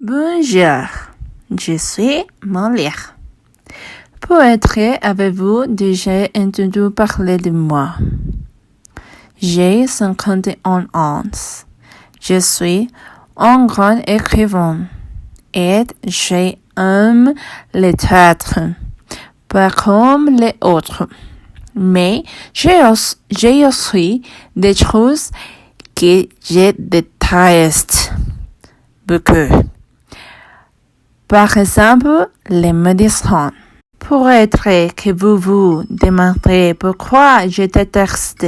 Bonjour, je suis Molière. Peut-être avez-vous déjà entendu parler de moi. J'ai 51 ans. Je suis un grand écrivain et j'aime les théâtres, pas comme les autres. Mais j'ai aussi des choses que je déteste beaucoup. Par exemple, les médecins. Peut-être que vous vous demandez pourquoi je déteste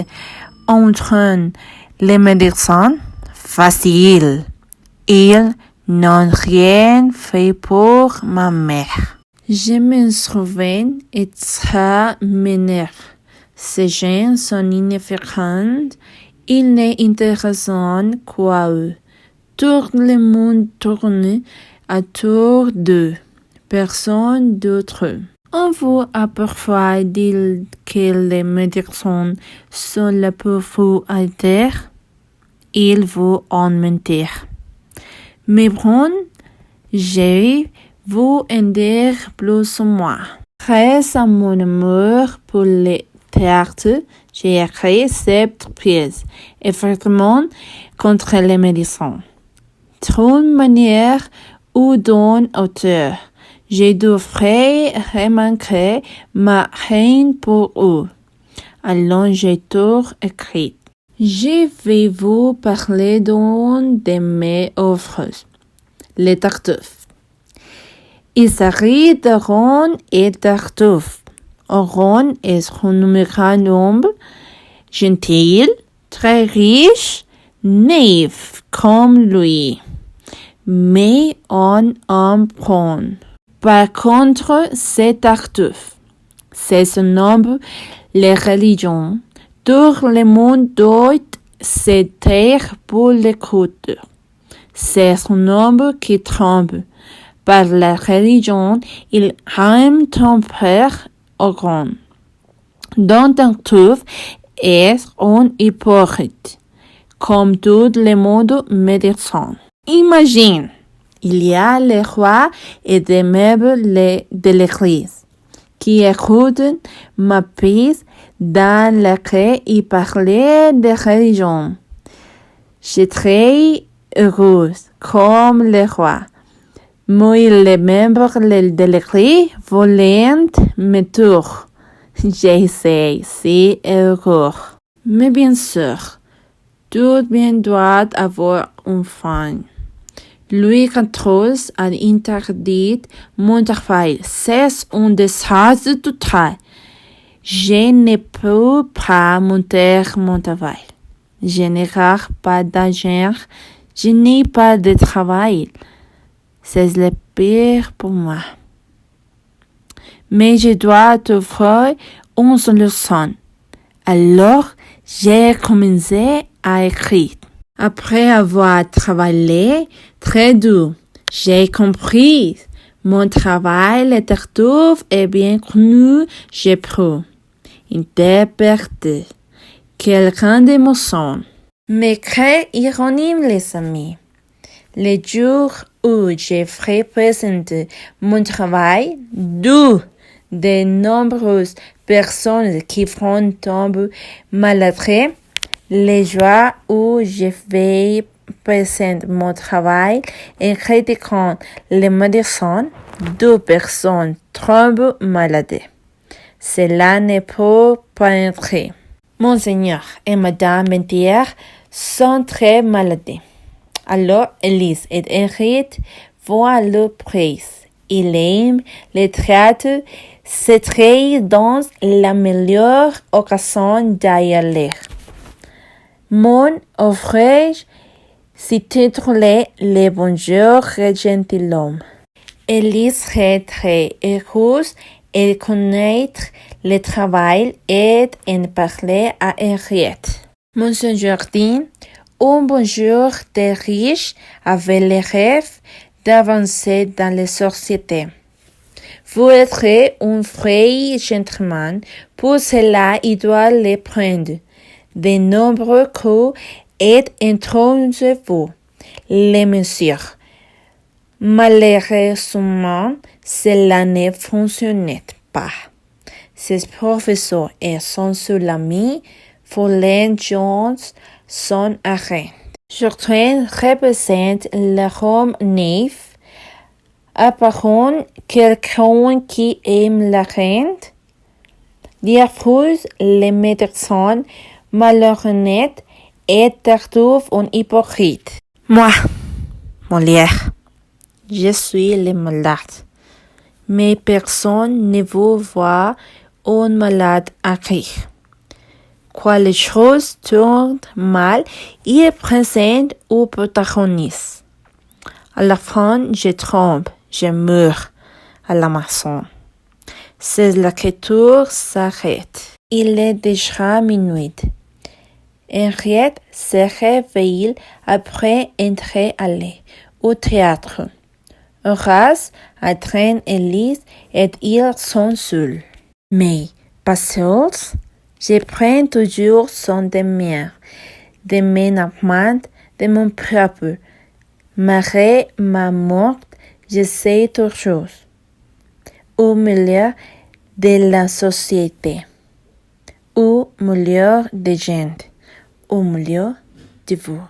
entre les médecins. Facile. Ils n'ont rien fait pour ma mère. Je me souviens et ça m'énerve. Ces gens sont inefficaces. Ils n'intéressent qu'à eux. Tout le monde tourne autour d'eux. Personne d'autre. On vous a parfois dit que les médecins sont là pour vous aider. Ils vous ont menti. Mais bon, je vous aider plus ou moins. Grâce à mon amour pour les théâtres, j'ai écrit 7 pièces, effectivement, contre les médecins. D'une manière ou d'un auteur, je devrais remarquer ma haine pour eux. Alors j'ai tout écrit. Je vais vous parler d'une de mes œuvres, Les Tartuffes. Il s'agit de Ron et Tartuffe. Ron est un homme gentil, très riche, naïf comme lui, mais on en prend. Par contre, c'est Tartuffe. C'est son homme, les religions. Tout le monde doit se taire pour l'écouter. C'est son homme qui trompe. Par la religion, il aime tromper au grand. Donc Tartuffe est un hypocrite, comme tout le monde médecin. Imagine, il y a les rois et des meubles de l'église qui écoutent ma pièce dans laquelle il parlait de religion. Je suis très heureuse comme les rois. Mais les membres de l'église voulaient me tuer. J'essaie, c'est heureux. Mais bien sûr, tout bien doit avoir une fin. Louis XIV a interdit mon travail. C'est un désastre total. Je ne peux pas monter mon travail. Je n'ai pas d'argent. Je n'ai pas de travail. C'est le pire pour moi. Mais je dois trouver une solution. Alors, j'ai commencé à écrire. Après avoir travaillé très dur, j'ai compris. Mon travail, les Tartuffes, est bien connu, j'ai pu interpréter quelqu'un d'émotion. Mais quelle ironie, les amis. Les jours où j'ai fait présenter mon travail, d'où de nombreuses personnes qui vont tomber malades, les jours où je vais présenter mon travail et critiquant les médecins, 2 personnes tombent malades. Cela ne peut pas être. Monseigneur et Madame Mentière sont très malades. Alors Elise et Henriette vont à leur prise. Ils aiment les théâtres. C'est très dans la meilleure occasion d'y aller. Mon ouvrage s'intitulait Les Bonjours gentilshommes. Elise est très heureuse de connaître le travail et en parler à Henriette. Monsieur Jardin, un bonjour des riches avec le rêve d'avancer dans la société. Vous êtes un vrai gentleman, pour cela il doit le prendre. De nombreux coups et entre vous, les messieurs. Malheureusement, cela ne fonctionnait pas. Ses professeurs et son seul ami, Fräulein Jones, sont arrêtés. Gertrude représente le Rome neuf. Apparemment, quelqu'un qui aime la reine. Il refuse les médecins malhonnêtes et trouve un hypocrite. Moi, Molière, je suis le malade. Mais personne ne veut voir un malade rire. Quand les choses tournent mal, il présente au protagoniste. À la fin, je trompe, je meurs à la maison. C'est l'écriture s'arrête. Il est déjà minuit. Henriette se réveille après être allée au théâtre. Horace entraîne Élise et ils sont seuls. Mais, pas seuls, je prends toujours soin de moi, de mes amants, de mon propre. Malgré ma mort, je sais toujours. Au milieu de la société, au milieu des gens, au milieu de vous.